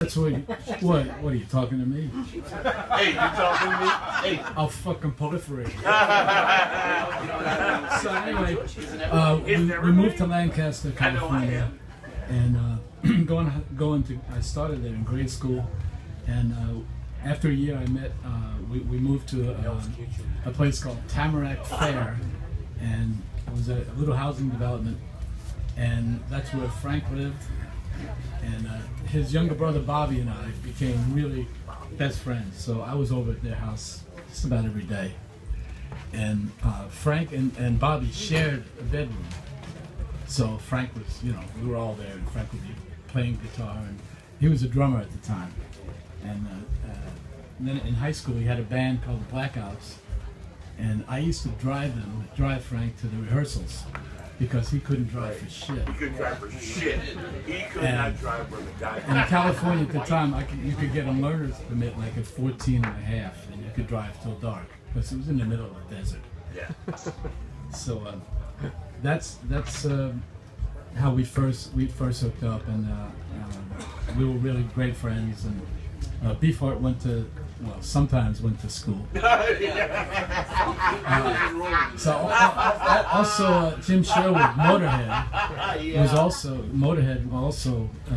That's what are you talking to me? Hey, you talking to me? Hey. I'll fucking proliferate. So anyway, we moved to Lancaster, California, and I started there in grade school, and after a year we moved to a place called Tamarack Fair, and it was a little housing development, and that's where Frank lived. And his younger brother Bobby and I became really best friends. So I was over at their house just about every day. And Frank and Bobby shared a bedroom. So Frank was, we were all there, and Frank would be playing guitar, and he was a drummer at the time. And then in high school he had a band called the Blackouts, and I used to drive Frank to the rehearsals, because he couldn't drive for shit. He couldn't drive for shit. He could not drive with a guy. And in California at the time, you could get a learner's permit like at 14 and a half, and you could drive till dark, because it was in the middle of the desert. Yeah. So that's how we first hooked up, and we were really great friends. And Beefheart sometimes went to school. Also Jim Sherwood, Motorhead, was also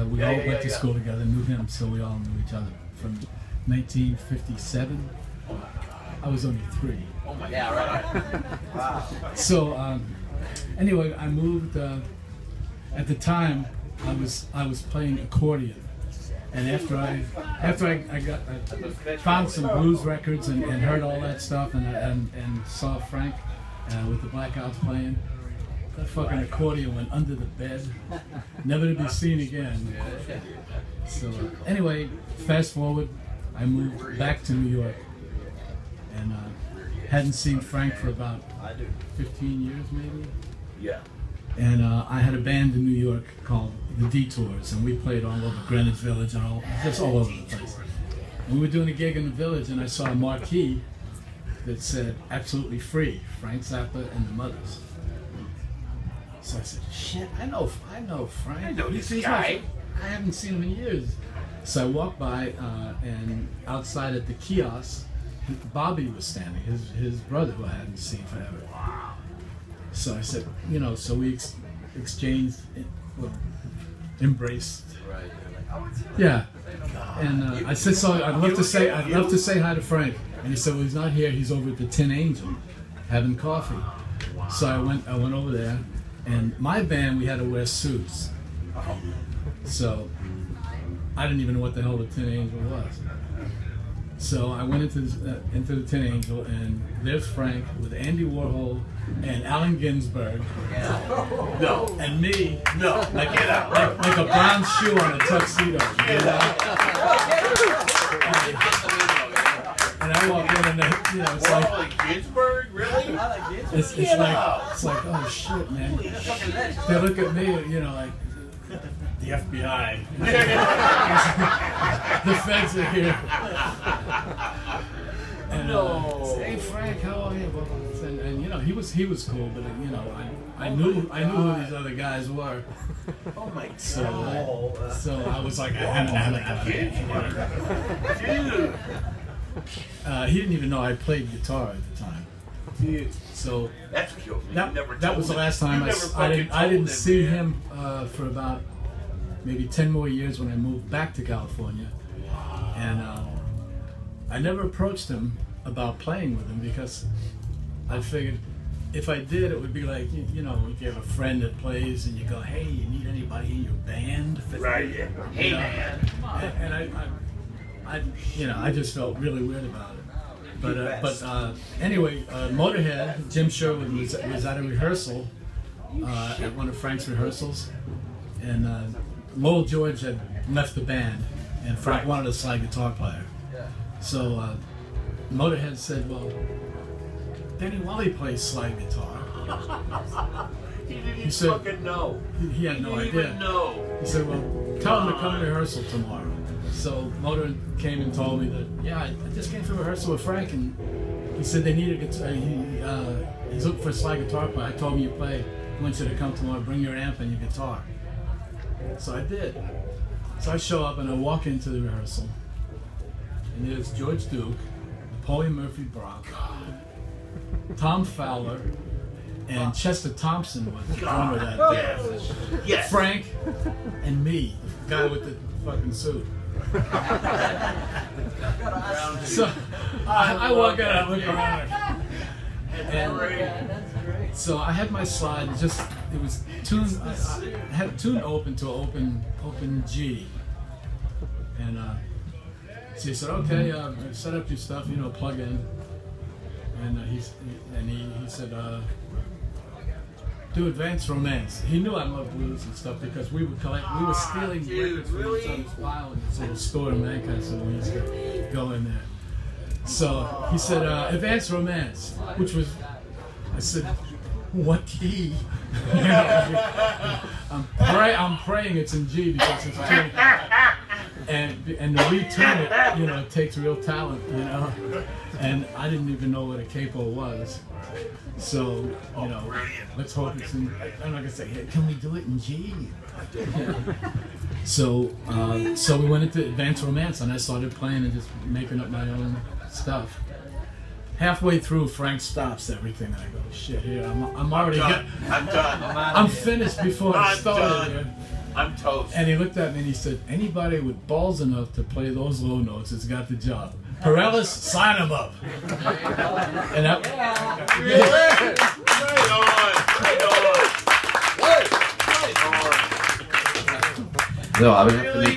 we all went to school together, knew him, so we all knew each other from 1957. I was only 3. Oh my God! Right. Wow. So anyway, I moved. At the time, I was playing accordion. And after I found some blues records and heard all that stuff, and saw Frank with the Blackouts playing, that fucking accordion went under the bed, never to be seen again. So anyway, fast forward, I moved back to New York, and hadn't seen Frank for about 15 years maybe. Yeah. And I had a band in New York called the Detours, and we played all over Greenwich Village and just all over the place. And we were doing a gig in the Village, and I saw a marquee that said "Absolutely Free, Frank Zappa and the Mothers." So I said, "Shit, I know Frank. I know this guy. I haven't seen him in years." So I walked by, and outside at the kiosk, Bobby was standing, his brother, who I hadn't seen forever. So I said, so we exchanged, embraced. Right. Yeah. And I said, so I'd love to say hi to Frank. And he said, well, he's not here. He's over at the Tin Angel, having coffee. So I went over there, and my band, we had to wear suits. So I didn't even know what the hell the Tin Angel was. So I went into the Tin Angel, and there's Frank with Andy Warhol and Allen Ginsberg. No. And me. No. Like a brown shoe on a tuxedo. And I walk in, and it's like Ginsberg, really? It's like, oh shit, man. They look at me, like the FBI. The feds are here. And say, hey Frank, how are you? And he was cool, but I knew who these other guys were. Oh my God. So I was like, Dude. He didn't even know I played guitar at the time. Dude. So that's killed me. That was the last time I didn't see him for about maybe 10 more years when I moved back to California. And I never approached him about playing with him, because I figured if I did, it would be like, if you have a friend that plays and you go, hey, you need anybody in your band? Right, yeah. Hey, man. And I just felt really weird about it. But anyway, Motorhead, Jim Sherwood was at a rehearsal, at one of Frank's rehearsals, and Lowell George had left the band, and Frank wanted a slide guitar player. So Motorhead said, well, Denny Walley plays slide guitar. He said, fucking know. He had no idea. Even know. He said, well, tell him to come to rehearsal tomorrow. So Motorhead came and told me that, yeah, I just came from rehearsal with Frank, and he said they needed a guitar. He's looking for a slide guitar player. I told him you play. I want you to come tomorrow, bring your amp and your guitar. So I did. So I show up and I walk into the rehearsal, and there's George Duke, Napoleon Murphy Brock, Tom Fowler, and Chester Thompson was the drummer that day. Yes. Frank, and me, the guy with the fucking suit. So I walk out and look around. And so I had my slide. It was tuned. I had it tuned open to open G. And so he said, "Okay, set up your stuff. You know, plug in." And he said, "Do Advanced Romance." He knew I loved blues and stuff because we were stealing records from each other's file in this little store in Lancaster. We used to go in there. So he said, "Advanced Romance," which was, I said, "What key?" You know, I'm praying it's in G because it's tuned. And to retune it, you know, it takes real talent, you know. And I didn't even know what a capo was. So, you know, let's hope it's in. I'm not gonna say, hey, can we do it in G? Yeah. So we went into Advanced Romance, and I started playing and just making up my own stuff. Halfway through, Frank stops everything. I go, shit, here, I'm already done. I'm done. I'm finished before I started here. I'm toast. And he looked at me and he said, anybody with balls enough to play those low notes has got the job. Perellis, sign him up. And that, No, I would have to make